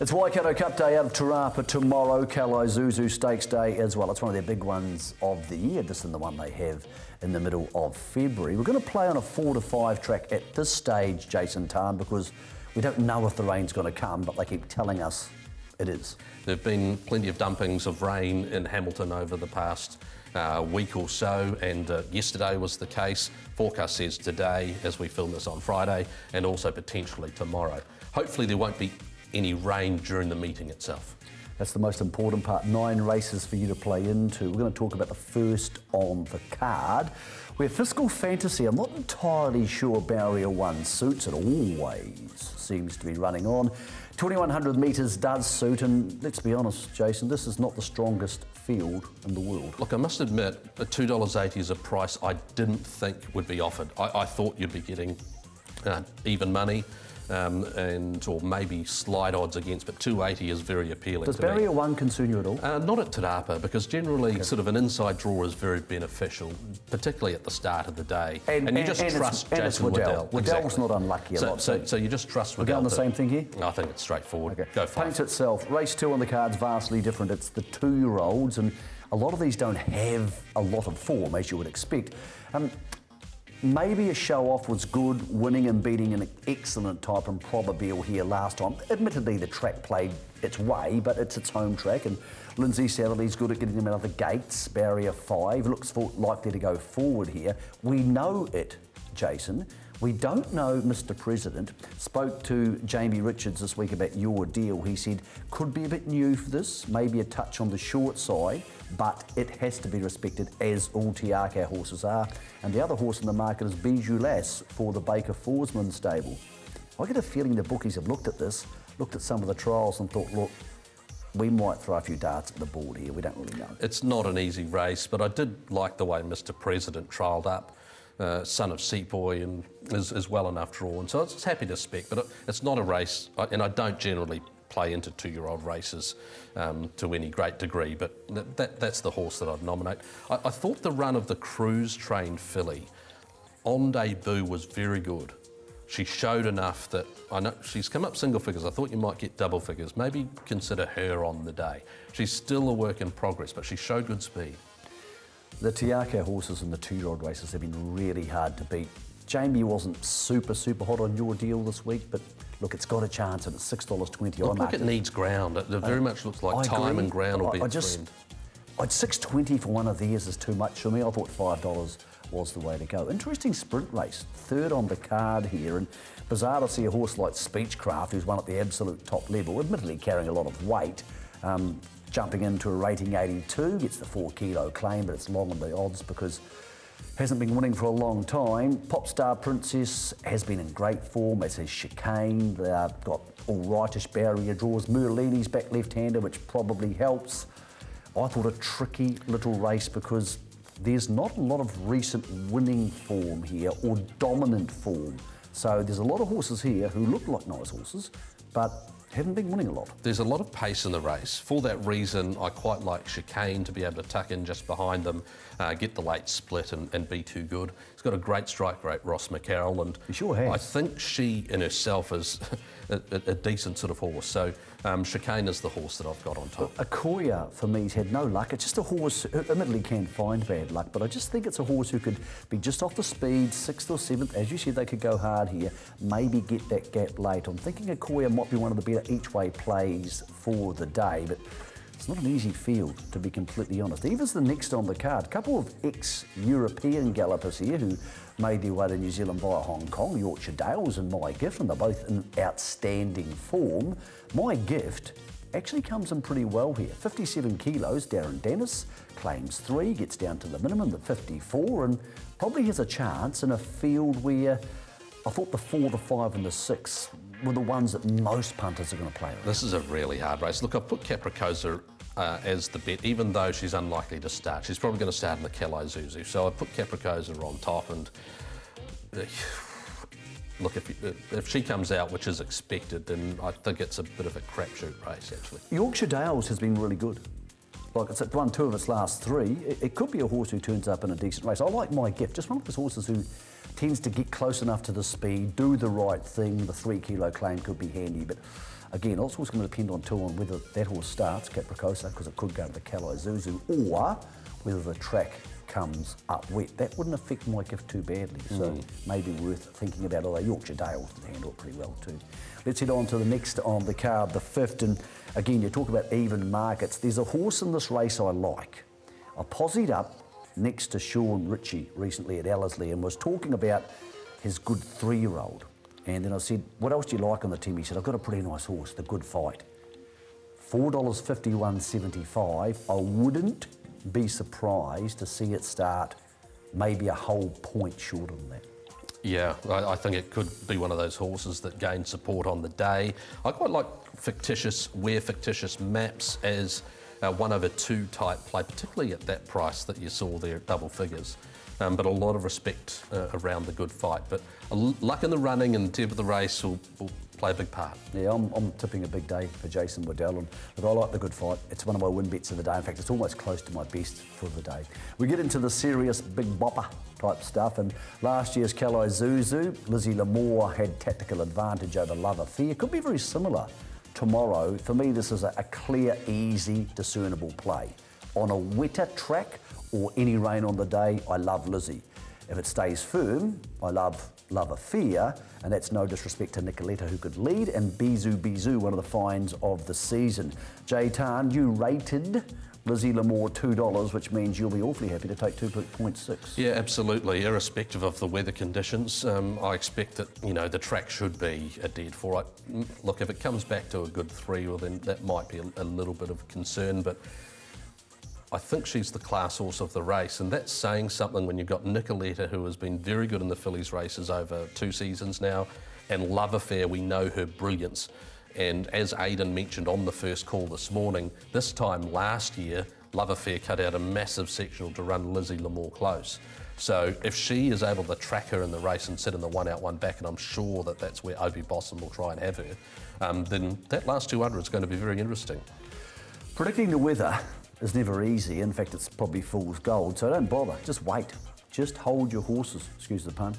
It's Waikato Cup Day out of Te Rapa tomorrow, Zuzu Stakes Day as well. It's one of their big ones of the year, just in the one they have in the middle of February. We're going to play on a 4 to 5 track at this stage, Jason Tan, because we don't know if the rain's going to come, but they keep telling us it is. There have been plenty of dumpings of rain in Hamilton over the past week or so, and yesterday was the case. Forecast says today, as we film this on Friday, and also potentially tomorrow. Hopefully there won't be any rain during the meeting itself. That's the most important part. 9 races for you to play into. We're going to talk about the first on the card, where Fiscal Fantasy, I'm not entirely sure Barrier 1 suits. It always seems to be running on. 2100 metres does suit, and let's be honest, Jason, this is not the strongest field in the world. Look, I must admit, $2.80 is a price I didn't think would be offered. I thought you'd be getting even money. Or maybe slide odds against, but $2.80 is very appealing. Does Barrier 1 concern you at all? Not at Te Rapa, because generally sort of an inside draw is very beneficial, particularly at the start of the day. And you just trust Jason Waddell. Waddell's not unlucky a lot. So you just trust Waddell. We're going the same thing here? I think it's straightforward. Okay. Go for it. Paint itself. Race 2 on the card's vastly different. It's the 2-year-olds, and a lot of these don't have a lot of form, as you would expect. Maybe a show-off was good, winning and beating an excellent type and Probabeel here last time. Admittedly, the track played its way, but it's its home track, and Lindsay Satterley's good at getting them out of the gates. Barrier 5 looks likely to go forward here. We know it, Jason. We don't know Mr. President. Spoke to Jamie Richards this week about your deal. He said, could be a bit new for this, maybe a touch on the short side, but it has to be respected, as all Tiaka horses are. And the other horse in the market is Bijou Lass for the Baker Forsman stable. I get a feeling the bookies have looked at this, looked at some of the trials and thought, look, we might throw a few darts at the board here, we don't really know. It's not an easy race, but I did like the way Mr. President trialled up. Son of Seaboy, and is well enough drawn, so it's happy to spec, but it's not a race, and I don't generally play into 2-year-old races to any great degree, but that's the horse that I'd nominate. I thought the run of the Cruise trained filly on debut was very good. She showed enough that, I know she's come up single figures, I thought you might get double figures, maybe consider her on the day. She's still a work in progress, but she showed good speed. The Tiaka horses in the 2-year-old races have been really hard to beat. Jamie wasn't super hot on your deal this week, but look, it's got a chance and it's $6.20. Look, it needs ground. It very much looks like time and ground will be its friend. $6.20 for one of theirs is too much for me. I thought $5 was the way to go. Interesting sprint race, 3rd on the card here, and bizarre to see a horse like Speechcraft, who's won at the absolute top level, admittedly carrying a lot of weight, jumping into a rating 82, gets the 4-kilo claim, but it's long on the odds because hasn't been winning for a long time. Popstar Princess has been in great form, as has Chicane. They've got all rightish barrier draws. Merlini's back left-hander, which probably helps. I thought a tricky little race because there's not a lot of recent winning form here or dominant form. So there's a lot of horses here who look like nice horses, but haven't been winning a lot. There's a lot of pace in the race. For that reason, I quite like Chicane to be able to tuck in just behind them, get the late split and be too good. He's got a great strike rate, Ross McCarroll, and he sure has. I think she in herself is a decent sort of horse. So Chicane is the horse that I've got on top. Akoya, for me, has had no luck. It's just a horse who admittedly can find bad luck, but I just think it's a horse who could be just off the speed, 6th or 7th. As you said, they could go hard here, maybe get that gap late. I'm thinking Akoya might be one of the better each-way plays for the day, but it's not an easy field, to be completely honest. Eva's the next on the card. A couple of ex-European gallopers here who made their way to New Zealand via Hong Kong, Yorkshire Dales and My Gift, and they're both in outstanding form. My Gift actually comes in pretty well here. 57 kilos, Darren Dennis, claims 3, gets down to the minimum, the 54, and probably has a chance in a field where I thought the 4, the 5 and the 6 were the ones that most punters are going to play with. This is a really hard race. Look, I've put Capricosa as the bet, even though she's unlikely to start. She's probably going to start in the Zuzu. So I put Capricosa on top, and look, if she comes out, which is expected, then I think it's a bit of a crapshoot race, actually. Yorkshire Dales has been really good. Like it's won 2 of its last 3. It could be a horse who turns up in a decent race. I like My Gift, just one of those horses who tends to get close enough to the speed, do the right thing. The 3-kilo claim could be handy, but Again, also it's going to depend on too on whether that horse starts, Capricosa, because it could go to the Calais Zuzu, or whether the track comes up wet. That wouldn't affect my gift too badly, so maybe worth thinking about, although Yorkshire Dales can handle it pretty well too. Let's head on to the next on the card, the fifth, and again, you talk about even markets. There's a horse in this race I like. I posied up next to Sean Ritchie recently at Ellerslie and was talking about his good 3-year-old. And then I said, what else do you like on the team? He said, I've got a pretty nice horse, the Good Fight. $4.51.75. I wouldn't be surprised to see it start maybe a whole point shorter than that. Yeah, I think it could be one of those horses that gain support on the day. I quite like fictitious maps as 1/2 type play, particularly at that price that you saw there at double figures. But a lot of respect around the Good Fight. But luck in the running and temp of the race will play a big part. Yeah, I'm tipping a big day for Jason Waddell, and look, I like the Good Fight. It's one of my win bets of the day. In fact, it's almost close to my best for the day. We get into the serious big bopper type stuff, and last year's Calais Zuzu, Lizzie Lamore had tactical advantage over Love Affair. Could be very similar tomorrow. For me, this is a clear, easy, discernible play. On a wetter track or any rain on the day, I love Lizzie. If it stays firm, I love Love Affair, and that's no disrespect to Nicoletta, who could lead, and Bisou, one of the finds of the season. Jay Tan, you rated Lizzie Lamore $2, which means you'll be awfully happy to take 2.6. Yeah, absolutely. Irrespective of the weather conditions, I expect that, you know, the track should be a dead four. Look, if it comes back to a good 3, well, then that might be a little bit of concern, but I think she's the class horse of the race, and that's saying something when you've got Nicoletta, who has been very good in the fillies races over 2 seasons now, and Love Affair, we know her brilliance. And as Aidan mentioned on the first call this morning, this time last year, Love Affair cut out a massive sectional to run Lizzie Lamore close. So if she is able to track her in the race and sit in the 1 out, 1 back, and I'm sure that that's where Opie Bosson will try and have her, then that last 200 is going to be very interesting. Predicting the weather is never easy. In fact, it's probably fool's gold, so don't bother. Just wait. Just hold your horses, excuse the pun.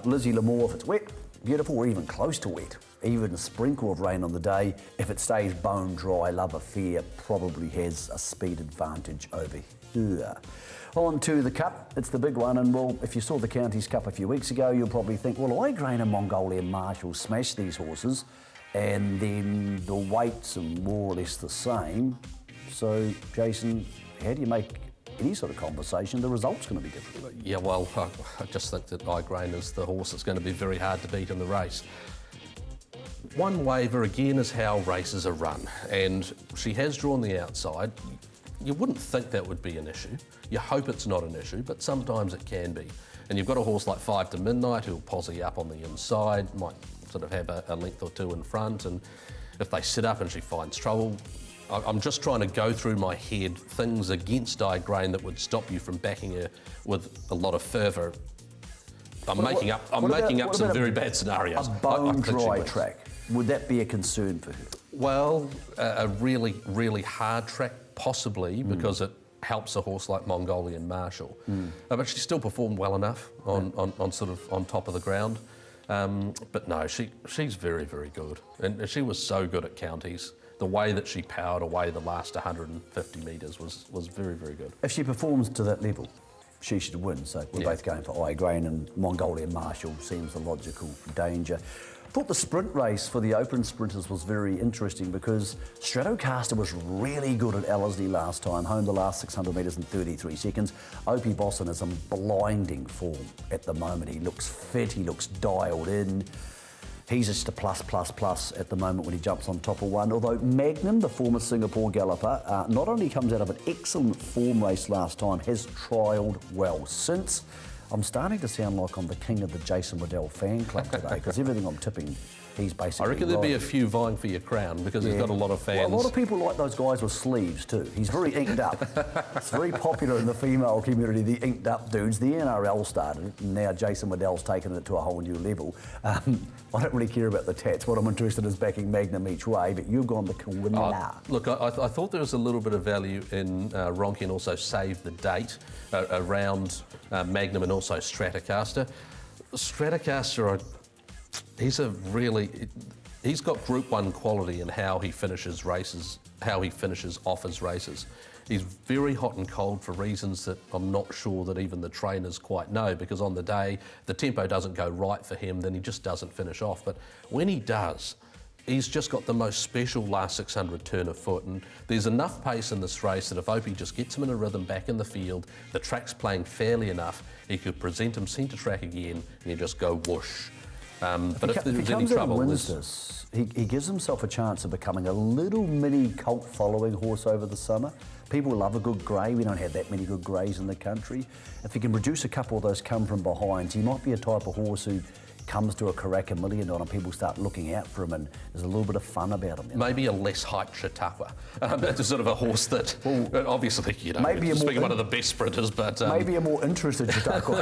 Lizzie Lamore, if it's wet, beautiful, or even close to wet, even a sprinkle of rain on the day, if it stays bone dry, Love Affair probably has a speed advantage over here. On to the Cup, it's the big one, and well, if you saw the Counties Cup a few weeks ago, you'll probably think, well, Igraine and Mongolian Marshall smashed these horses, and then the weights are more or less the same. So, Jason, how do you make any sort of conversation? The result's going to be different. Yeah, well, I just think that Igraine is the horse that's going to be very hard to beat in the race. One waiver, again, is how races are run, and she has drawn the outside. You wouldn't think that would be an issue. You hope it's not an issue, but sometimes it can be. And you've got a horse like 5 to Midnight who'll posse up on the inside, might sort of have a length or 2 in front, and if they sit up and she finds trouble, I'm just trying to go through my head things against Igraine that would stop you from backing her with a lot of fervour. I'm making up some very bad scenarios. A bone dry track, would that be a concern for her? Well, a really, really hard track, possibly, because it helps a horse like Mongolian Marshall. But she still performed well enough on sort of on top of the ground. But no, she's very, very good. And she was so good at Counties. The way that she powered away the last 150 metres was very, very good. If she performs to that level, she should win. So we're both going for Igraine, and Mongolian Marshall seems the logical danger. I thought the sprint race for the open sprinters was very interesting because Stratocaster was really good at Ellerslie last time, home the last 600 metres in 33 seconds. Opie Bosson is in blinding form at the moment. He looks fit, he looks dialed in. He's just a plus at the moment when he jumps on top of one. Although Magnum, the former Singapore galloper, not only comes out of an excellent form race last time, has trialled well since. I'm starting to sound like I'm the king of the Jason Waddell fan club today, because everything I'm tipping, he's basically I reckon there'd be a few vying for your crown because he's got a lot of fans. Well, a lot of people like those guys with sleeves too. He's very inked up. It's very popular in the female community, the inked up dudes. The NRL started it, and now Jason Waddell's taken it to a whole new level. I don't really care about the tats. What I'm interested in is backing Magnum each way, but you've gone the Kawinala. Look, I thought there was a little bit of value in Ronke and also Save the Date around Magnum and also Stratocaster. Stratocaster, he's a really... he's got Group 1 quality in how he finishes races, how he finishes off his races. He's very hot and cold for reasons that I'm not sure that even the trainers quite know, because on the day, the tempo doesn't go right for him, then he just doesn't finish off. But when he does, he's just got the most special last 600 turn of foot, and there's enough pace in this race that if Opie just gets him in a rhythm back in the field, the track's playing fairly enough, he could present him centre track again and you just go whoosh. But if there's any trouble, he gives himself a chance of becoming a little mini cult following horse over the summer. People love a good grey. We don't have that many good greys in the country. If he can produce a couple of those come from behinds, he might be a type of horse who comes to a Karaka Million and people start looking out for him, and there's a little bit of fun about him. Maybe a less hyped Chautauqua. That's sort of a horse that, obviously, you know, maybe speaking one of the best sprinters, but... maybe a more interested Chautauqua.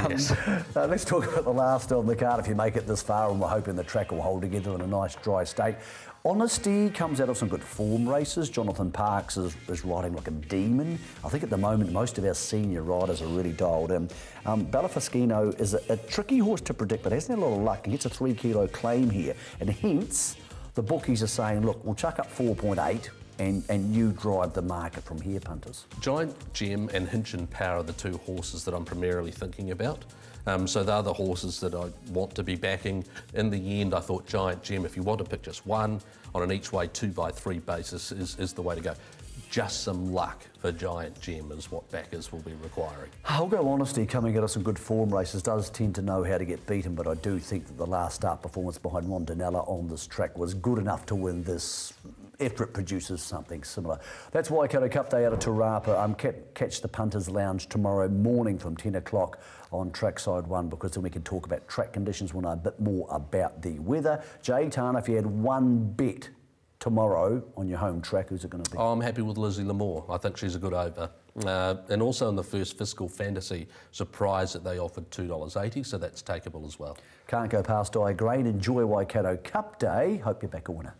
Yes. Let's talk about the last on the card if you make it this far, and we're hoping the track will hold together in a nice dry state. Honesty comes out of some good form races. Jonathan Parks is riding like a demon. I think at the moment most of our senior riders are really dialed in. Balafaskino is a tricky horse to predict, but hasn't had a lot of luck. He gets a 3 kilo claim here, and hence the bookies are saying, look, we'll chuck up 4.8 and you drive the market from here, punters. Giant Gem and Hinch and Power are the two horses that I'm primarily thinking about. So they're the horses that I want to be backing. In the end, I thought Giant Gem, if you want to pick just one on an each way 2x3 basis, is the way to go. Just some luck for Giant Gem is what backers will be requiring. I'll go Honesty, coming out of some good form races, does tend to know how to get beaten, but I do think that the last start performance behind Montanella on this track was good enough to win this if it produces something similar. That's Waikato Cup Day out of Te Rapa. Catch the Punters Lounge tomorrow morning from 10 o'clock on Trackside 1, because then we can talk about track conditions. We'll know a bit more about the weather. Jay Tana, if you had one bet tomorrow on your home track, who's it going to be? I'm happy with Lizzie Lamore. I think she's a good over. And also in the first Fiscal Fantasy, surprised that they offered $2.80, so that's takeable as well. Can't go past I Grade. Enjoy Waikato Cup Day. Hope you're back a winner.